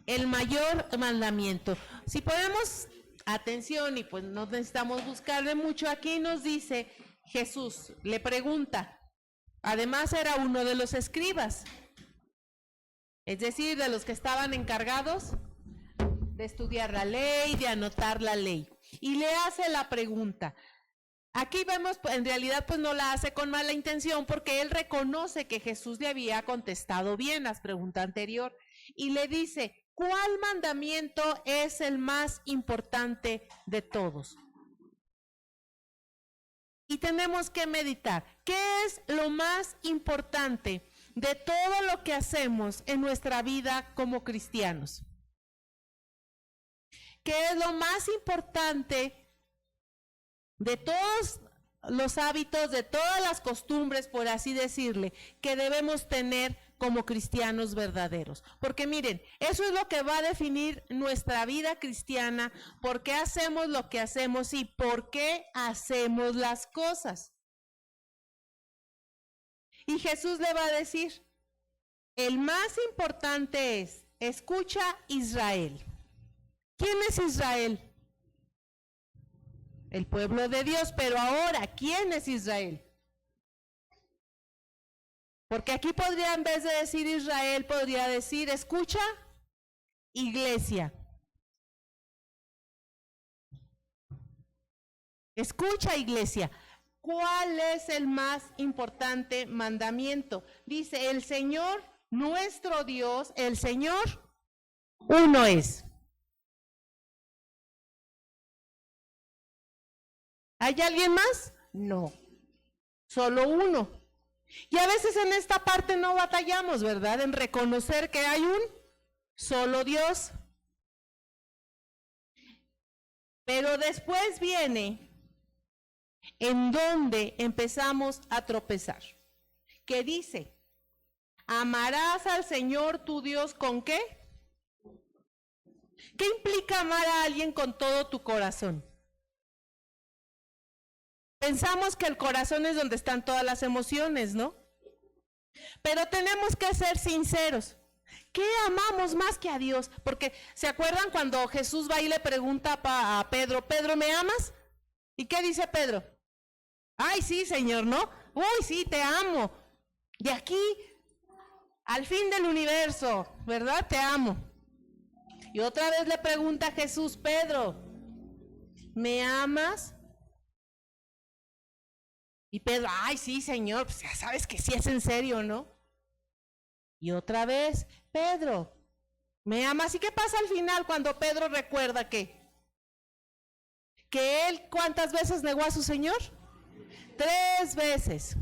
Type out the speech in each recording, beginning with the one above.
el mayor mandamiento. Si ponemos atención y pues no necesitamos buscarle mucho, aquí nos dice Jesús, le pregunta, además era uno de los escribas, es decir, de los que estaban encargados de estudiar la ley, de anotar la ley, y le hace la pregunta. Aquí vemos, en realidad pues no la hace con mala intención, porque él reconoce que Jesús le había contestado bien la pregunta anterior, y le dice, ¿cuál mandamiento es el más importante de todos? Y tenemos que meditar, ¿qué es lo más importante de todo lo que hacemos en nuestra vida como cristianos? ¿Qué es lo más importante de todos los hábitos, de todas las costumbres, por así decirle, que debemos tener como cristianos verdaderos? Porque miren, eso es lo que va a definir nuestra vida cristiana, por qué hacemos lo que hacemos y por qué hacemos las cosas. Y Jesús le va a decir, el más importante es, escucha Israel. ¿Quién es Israel? El pueblo de Dios, pero ahora, ¿quién es Israel? Porque aquí podría, en vez de decir Israel, podría decir, escucha, iglesia. Escucha, iglesia. ¿Cuál es el más importante mandamiento? Dice, el Señor, nuestro Dios, el Señor, uno es. ¿Hay alguien más? No, solo uno. Y a veces en esta parte no batallamos, ¿verdad? En reconocer que hay un solo Dios. Pero después viene en donde empezamos a tropezar. Que dice, amarás al Señor tu Dios ¿con qué? ¿Qué implica amar a alguien con todo tu corazón? Pensamos que el corazón es donde están todas las emociones, ¿no? Pero tenemos que ser sinceros. ¿Qué amamos más que a Dios? Porque, ¿se acuerdan cuando Jesús va y le pregunta a Pedro, Pedro, ¿me amas? ¿Y qué dice Pedro? Ay, sí, Señor, ¿no? Uy, sí, te amo. De aquí al fin del universo, ¿verdad? Te amo. Y otra vez le pregunta a Jesús, Pedro, ¿me amas? Y Pedro, ay, sí, Señor, pues ya sabes que sí es en serio, ¿no? Y otra vez, Pedro, ¿me amas? ¿Y qué pasa al final cuando Pedro recuerda que él cuántas veces negó a su Señor? 3 veces.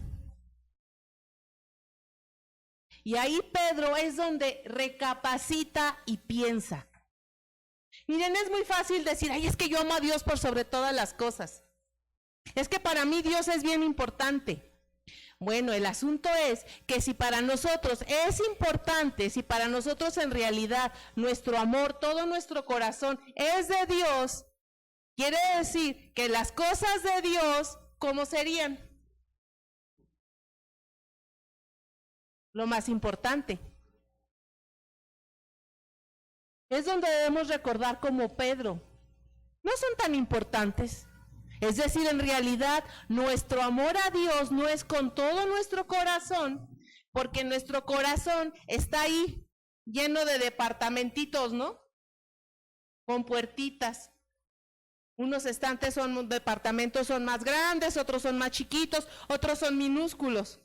Y ahí Pedro es donde recapacita y piensa. Miren, es muy fácil decir, ay, es que yo amo a Dios por sobre todas las cosas. Es que para mí Dios es bien importante. Bueno, el asunto es que si para nosotros es importante, si para nosotros en realidad nuestro amor, todo nuestro corazón es de Dios, quiere decir que las cosas de Dios, ¿cómo serían? Lo más importante. Es donde debemos recordar como Pedro, no son tan importantes. Es decir, en realidad, nuestro amor a Dios no es con todo nuestro corazón, porque nuestro corazón está ahí, lleno de departamentitos, ¿no? Con puertitas. Unos departamentos son más grandes, otros son más chiquitos, otros son minúsculos.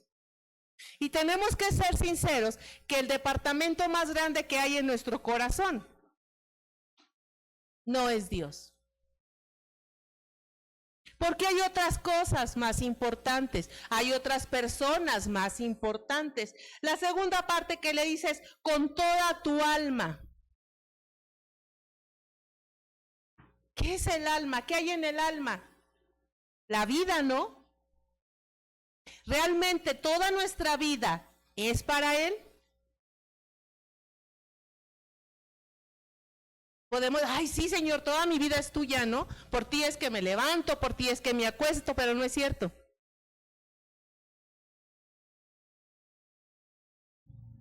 Y tenemos que ser sinceros que el departamento más grande que hay en nuestro corazón no es Dios. Porque hay otras cosas más importantes, hay otras personas más importantes. La segunda parte que le dice es con toda tu alma. ¿Qué es el alma? ¿Qué hay en el alma? La vida, ¿no? ¿Realmente toda nuestra vida es para Él? Podemos, ay, sí, Señor, toda mi vida es tuya, ¿no? Por ti es que me levanto, por ti es que me acuesto, pero no es cierto.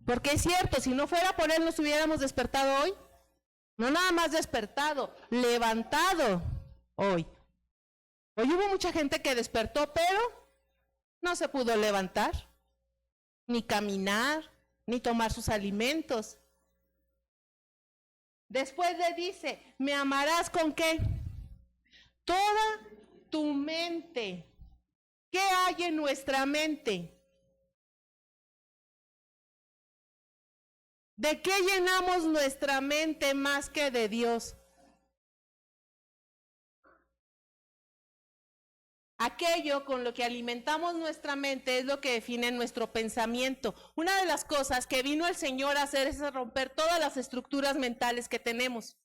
Porque es cierto, si no fuera por Él, ¿nos hubiéramos despertado hoy? No nada más despertado, levantado hoy. Hoy hubo mucha gente que despertó, pero no se pudo levantar, ni caminar, ni tomar sus alimentos. Después le dice, ¿me amarás con qué? Toda tu mente. ¿Qué hay en nuestra mente? ¿De qué llenamos nuestra mente más que de Dios? Aquello con lo que alimentamos nuestra mente es lo que define nuestro pensamiento. Una de las cosas que vino el Señor a hacer es a romper todas las estructuras mentales que tenemos.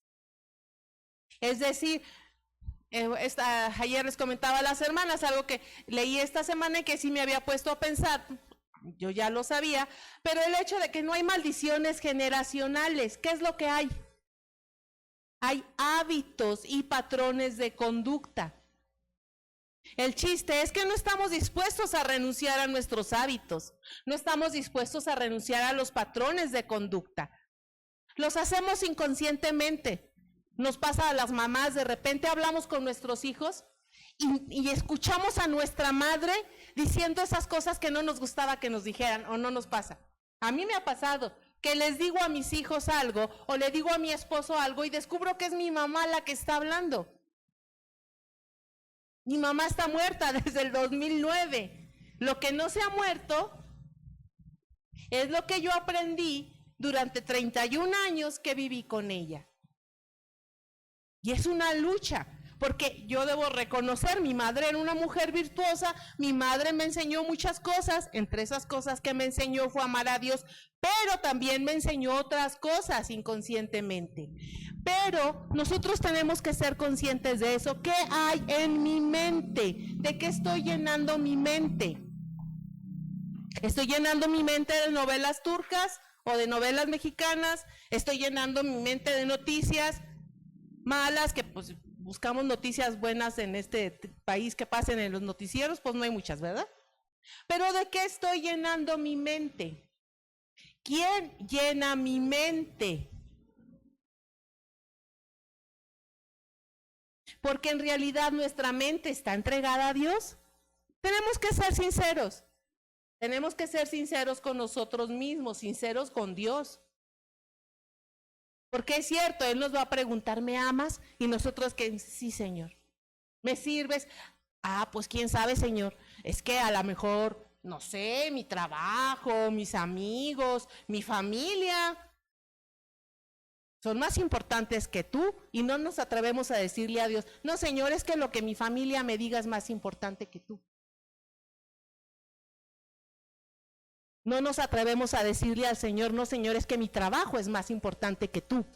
Es decir, ayer les comentaba a las hermanas algo que leí esta semana y que sí me había puesto a pensar. Yo ya lo sabía, pero el hecho de que no hay maldiciones generacionales, ¿qué es lo que hay? Hay hábitos y patrones de conducta. El chiste es que no estamos dispuestos a renunciar a nuestros hábitos, no estamos dispuestos a renunciar a los patrones de conducta. Los hacemos inconscientemente. Nos pasa a las mamás, de repente hablamos con nuestros hijos y escuchamos a nuestra madre diciendo esas cosas que no nos gustaba que nos dijeran, o no nos pasa. A mí me ha pasado que les digo a mis hijos algo o le digo a mi esposo algo y descubro que es mi mamá la que está hablando. Mi mamá está muerta desde el 2009. Lo que no se ha muerto es lo que yo aprendí durante 31 años que viví con ella. Y es una lucha, porque yo debo reconocer, mi madre era una mujer virtuosa, mi madre me enseñó muchas cosas, entre esas cosas que me enseñó fue amar a Dios, pero también me enseñó otras cosas inconscientemente. Pero nosotros tenemos que ser conscientes de eso. ¿Qué hay en mi mente? ¿De qué estoy llenando mi mente? ¿Estoy llenando mi mente de novelas turcas o de novelas mexicanas? ¿Estoy llenando mi mente de noticias malas, que pues buscamos noticias buenas en este país que pasen en los noticieros? Pues no hay muchas, ¿verdad? Pero ¿de qué estoy llenando mi mente? ¿Quién llena mi mente? Porque en realidad nuestra mente está entregada a Dios. Tenemos que ser sinceros. Tenemos que ser sinceros con nosotros mismos, sinceros con Dios. Porque es cierto, Él nos va a preguntar, ¿me amas? Y nosotros que sí, Señor. ¿Me sirves? Ah, pues quién sabe, Señor. Es que a lo mejor, no sé, mi trabajo, mis amigos, mi familia son más importantes que tú, y no nos atrevemos a decirle a Dios, no, Señor, es que lo que mi familia me diga es más importante que tú. No nos atrevemos a decirle al Señor, no, Señor, es que mi trabajo es más importante que tú.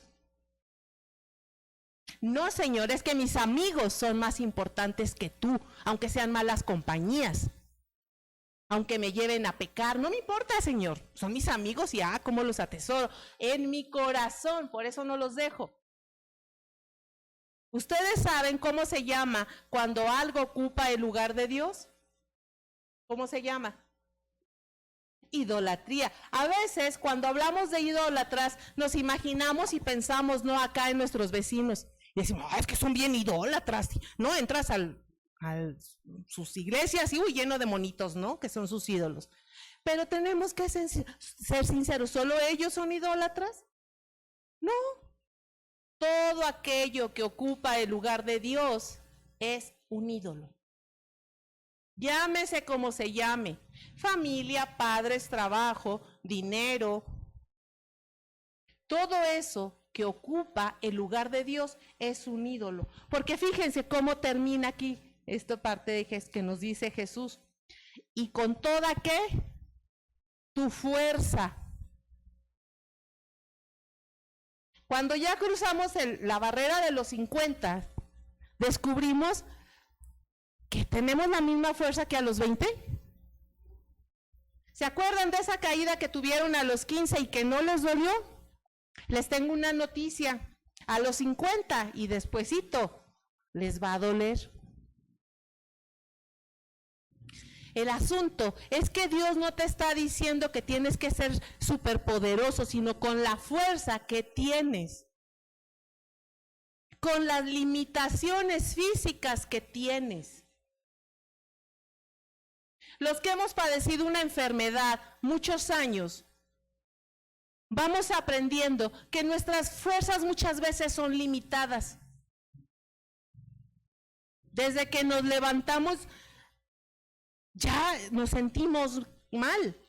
No, Señor, es que mis amigos son más importantes que tú, aunque sean malas compañías, aunque me lleven a pecar, no me importa, Señor, son mis amigos y cómo los atesoro en mi corazón, por eso no los dejo. ¿Ustedes saben cómo se llama cuando algo ocupa el lugar de Dios? ¿Cómo se llama? Idolatría. A veces cuando hablamos de idólatras nos imaginamos y pensamos, no, acá en nuestros vecinos, y decimos, es que son bien idólatras, no, entras a sus iglesias y lleno de monitos, ¿no? Que son sus ídolos. Pero tenemos que ser sinceros, ¿solo ellos son idólatras? No. Todo aquello que ocupa el lugar de Dios es un ídolo. Llámese como se llame, familia, padres, trabajo, dinero, todo eso que ocupa el lugar de Dios es un ídolo. Porque fíjense cómo termina aquí esta parte de que nos dice Jesús. Y con toda ¿qué? Tu fuerza. Cuando ya cruzamos la barrera de los 50, descubrimos que tenemos la misma fuerza que a los 20. ¿Se acuerdan de esa caída que tuvieron a los 15 y que no les dolió? Les tengo una noticia, a los 50 y despuesito les va a doler. El asunto es que Dios no te está diciendo que tienes que ser superpoderoso, sino con la fuerza que tienes. con las limitaciones físicas que tienes. Los que hemos padecido una enfermedad muchos años, vamos aprendiendo que nuestras fuerzas muchas veces son limitadas. Desde que nos levantamos, ya nos sentimos mal.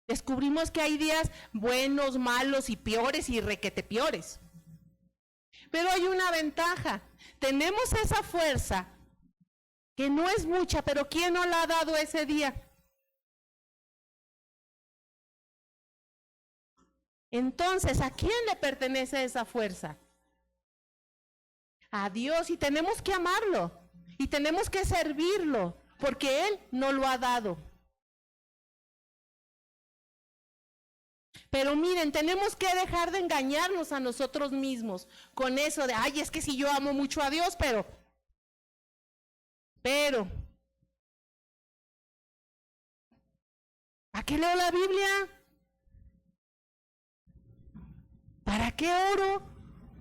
Descubrimos que hay días buenos, malos y peores y requete peores. Pero hay una ventaja. Tenemos esa fuerza que no es mucha, pero ¿quién nos la ha dado ese día? Entonces, ¿a quién le pertenece esa fuerza? A Dios, y tenemos que amarlo y tenemos que servirlo porque Él nos lo ha dado. Pero miren, tenemos que dejar de engañarnos a nosotros mismos con eso de, ay, es que si yo amo mucho a Dios, pero, ¿para qué leo la Biblia? ¿Para qué oro?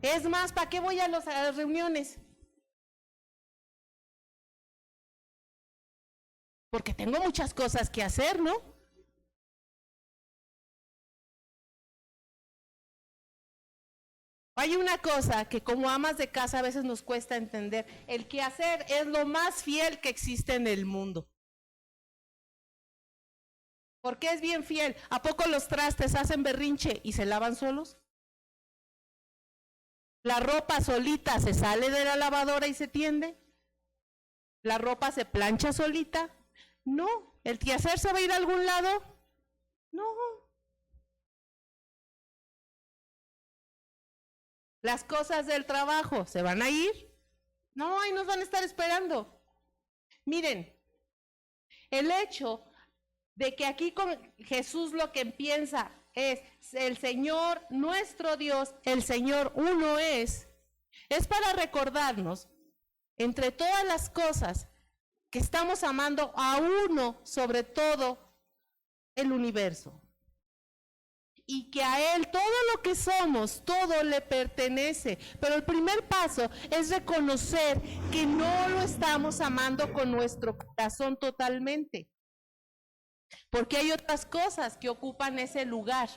Es más, ¿para qué voy a las reuniones? Porque tengo muchas cosas que hacer, ¿no? Hay una cosa que como amas de casa a veces nos cuesta entender. El quehacer es lo más fiel que existe en el mundo. ¿Por qué es bien fiel? ¿A poco los trastes hacen berrinche y se lavan solos? ¿La ropa solita se sale de la lavadora y se tiende? ¿La ropa se plancha solita? No. ¿El quehacer se va a ir a algún lado? No. ¿Las cosas del trabajo se van a ir? No, ahí nos van a estar esperando. Miren, el hecho de que aquí con Jesús lo que piensa es el Señor nuestro Dios, el Señor uno es para recordarnos entre todas las cosas que estamos amando a uno sobre todo el universo. Y que a Él todo lo que somos, todo le pertenece. Pero el primer paso es reconocer que no lo estamos amando con nuestro corazón totalmente. Porque hay otras cosas que ocupan ese lugar.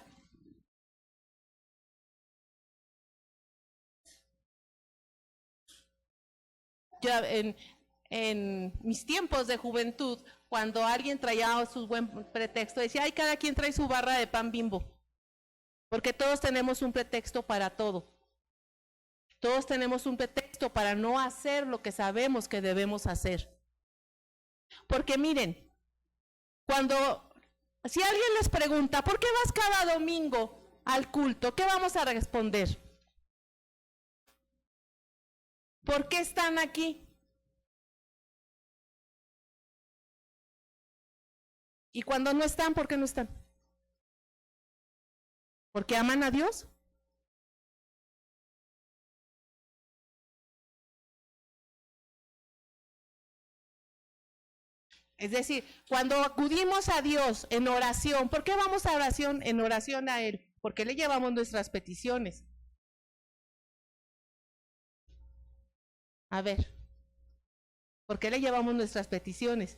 Yo en mis tiempos de juventud, cuando alguien traía su buen pretexto, decía, ay, cada quien trae su barra de pan Bimbo. Porque todos tenemos un pretexto para todo. Todos tenemos un pretexto para no hacer lo que sabemos que debemos hacer. Porque miren, si alguien les pregunta, ¿por qué vas cada domingo al culto? ¿Qué vamos a responder? ¿Por qué están aquí? Y cuando no están, ¿por qué no están? ¿Porque aman a Dios? Es decir, cuando acudimos a Dios en oración, ¿por qué vamos a oración en oración a Él? Porque le llevamos nuestras peticiones. A ver, ¿por qué le llevamos nuestras peticiones?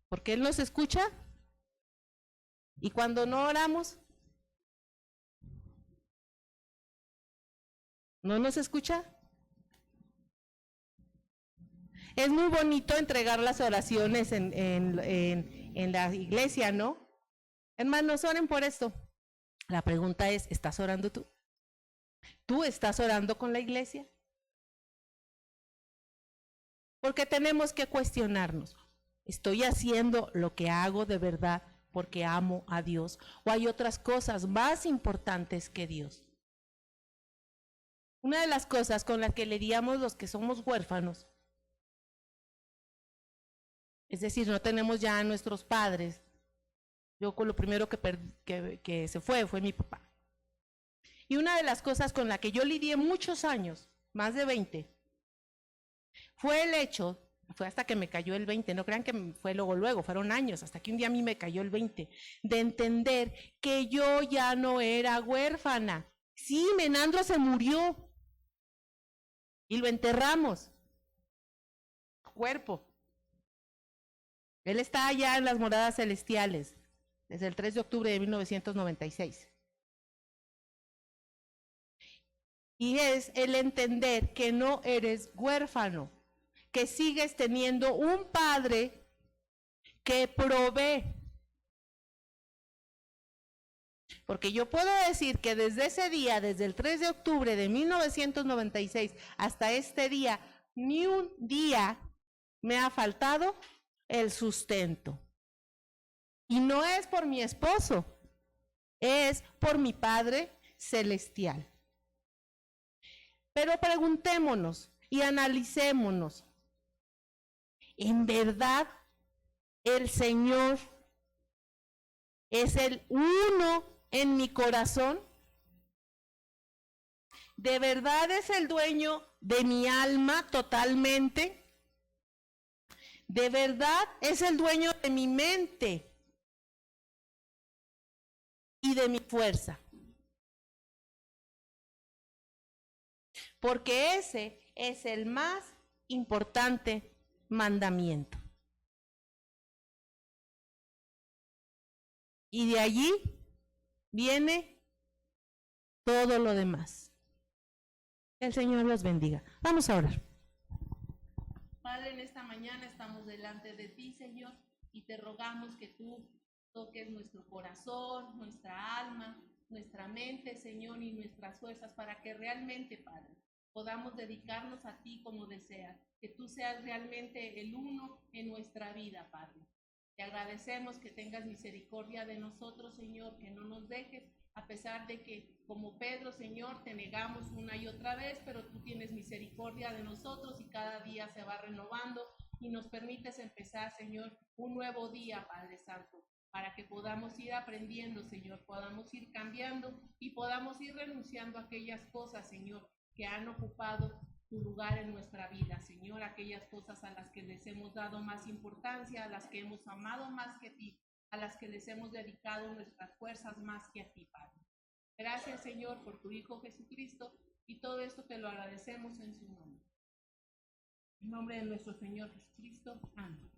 ¿Porque Él nos escucha? ¿Y cuando no oramos? ¿No nos escucha? Es muy bonito entregar las oraciones en la iglesia, ¿no? Hermanos, oren por esto. La pregunta es, ¿estás orando tú? ¿Tú estás orando con la iglesia? Porque tenemos que cuestionarnos. ¿Estoy haciendo lo que hago de verdad porque amo a Dios? ¿O hay otras cosas más importantes que Dios? Una de las cosas con las que lidiamos los que somos huérfanos, es decir, no tenemos ya a nuestros padres. Yo con lo primero que se fue mi papá. Y una de las cosas con la que yo lidié muchos años, más de 20, fue el hecho, fue hasta que me cayó el 20, no crean que fue luego, fueron años, hasta que un día a mí me cayó el 20, de entender que yo ya no era huérfana, Sí, Menandro se murió y lo enterramos. Cuerpo. Él está allá en las moradas celestiales desde el 3 de octubre de 1996. Y es el entender que no eres huérfano, que sigues teniendo un padre que provee. Porque yo puedo decir que desde ese día, desde el 3 de octubre de 1996 hasta este día, ni un día me ha faltado el sustento. Y no es por mi esposo, es por mi Padre Celestial. Pero preguntémonos y analicémonos. ¿En verdad el Señor es el uno en mi corazón? ¿De verdad es el dueño de mi alma totalmente? ¿De verdad es el dueño de mi mente y de mi fuerza? Porque ese es el más importante mandamiento. Y de allí viene todo lo demás. El Señor los bendiga. Vamos a orar. Padre, en esta mañana estamos delante de ti, Señor, y te rogamos que tú toques nuestro corazón, nuestra alma, nuestra mente, Señor, y nuestras fuerzas para que realmente, Padre, podamos dedicarnos a ti como deseas, que tú seas realmente el uno en nuestra vida, Padre. Te agradecemos que tengas misericordia de nosotros, Señor, que no nos dejes, a pesar de que, como Pedro, Señor, te negamos una y otra vez, pero tú tienes misericordia de nosotros y cada día se va renovando y nos permites empezar, Señor, un nuevo día, Padre Santo, para que podamos ir aprendiendo, Señor, podamos ir cambiando y podamos ir renunciando a aquellas cosas, Señor, que han ocupado tu lugar en nuestra vida, Señor, aquellas cosas a las que les hemos dado más importancia, a las que hemos amado más que a ti, a las que les hemos dedicado nuestras fuerzas más que a ti, Padre. Gracias, Señor, por tu Hijo Jesucristo, y todo esto te lo agradecemos en su nombre. En nombre de nuestro Señor Jesucristo. Amén.